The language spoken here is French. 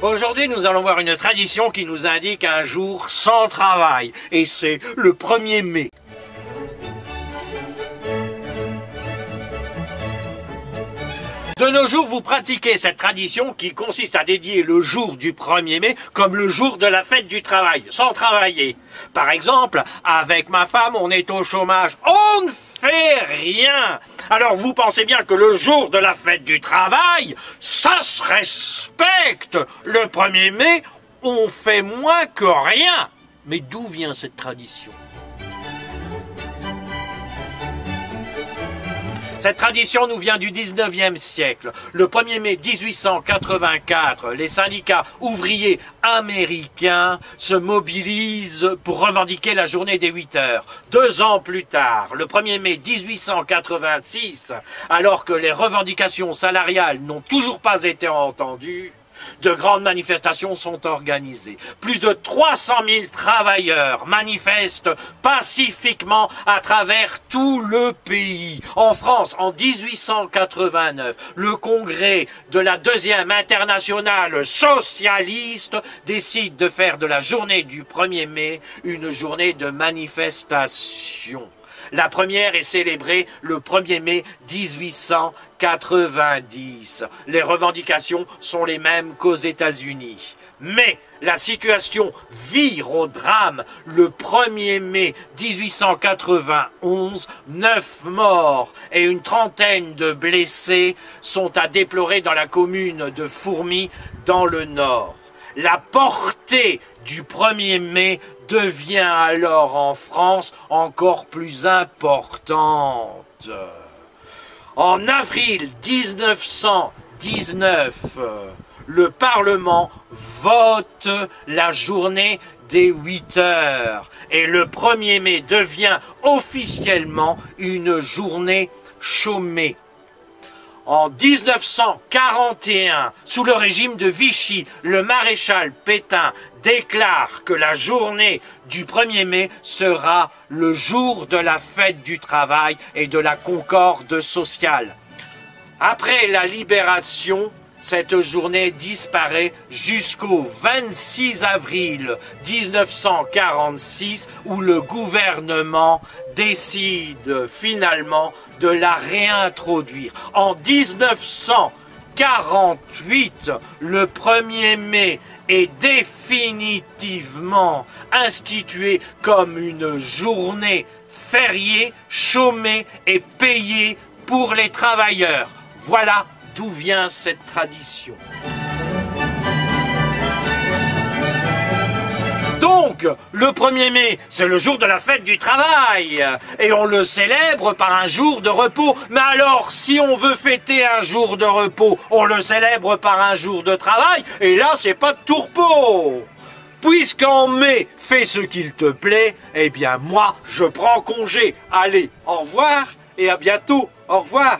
Aujourd'hui, nous allons voir une tradition qui nous indique un jour sans travail, et c'est le 1er mai. De nos jours, vous pratiquez cette tradition qui consiste à dédier le jour du 1er mai comme le jour de la fête du travail, sans travailler. Par exemple, avec ma femme, on est au chômage, on ne fait rien. Alors vous pensez bien que le jour de la fête du travail, ça se respecte. Le 1er mai, on fait moins que rien. Mais d'où vient cette tradition ? Cette tradition nous vient du 19e siècle. Le 1er mai 1884, les syndicats ouvriers américains se mobilisent pour revendiquer la journée des 8 heures. 2 ans plus tard, le 1er mai 1886, alors que les revendications salariales n'ont toujours pas été entendues, de grandes manifestations sont organisées. Plus de 300 000 travailleurs manifestent pacifiquement à travers tout le pays. En France, en 1889, le congrès de la Deuxième Internationale socialiste décide de faire de la journée du 1er mai une journée de manifestation. La première est célébrée le 1er mai 1890. Les revendications sont les mêmes qu'aux États-Unis. Mais la situation vire au drame. Le 1er mai 1891, 9 morts et une trentaine de blessés sont à déplorer dans la commune de Fourmies, dans le Nord. La portée du 1er mai devient alors en France encore plus importante. En avril 1919, le Parlement vote la journée des 8 heures et le 1er mai devient officiellement une journée chômée. En 1941, sous le régime de Vichy, le maréchal Pétain déclare que la journée du 1er mai sera le jour de la fête du travail et de la concorde sociale. Après la libération, cette journée disparaît jusqu'au 26 avril 1946 où le gouvernement décide finalement de la réintroduire. En 1948, le 1er mai est définitivement institué comme une journée fériée, chômée et payée pour les travailleurs. Voilà d'où vient cette tradition. Donc, le 1er mai, c'est le jour de la fête du travail, et on le célèbre par un jour de repos. Mais alors, si on veut fêter un jour de repos, on le célèbre par un jour de travail, et là, c'est pas de tout repos. Puisqu'en mai, fais ce qu'il te plaît, eh bien moi, je prends congé. Allez, au revoir, et à bientôt. Au revoir.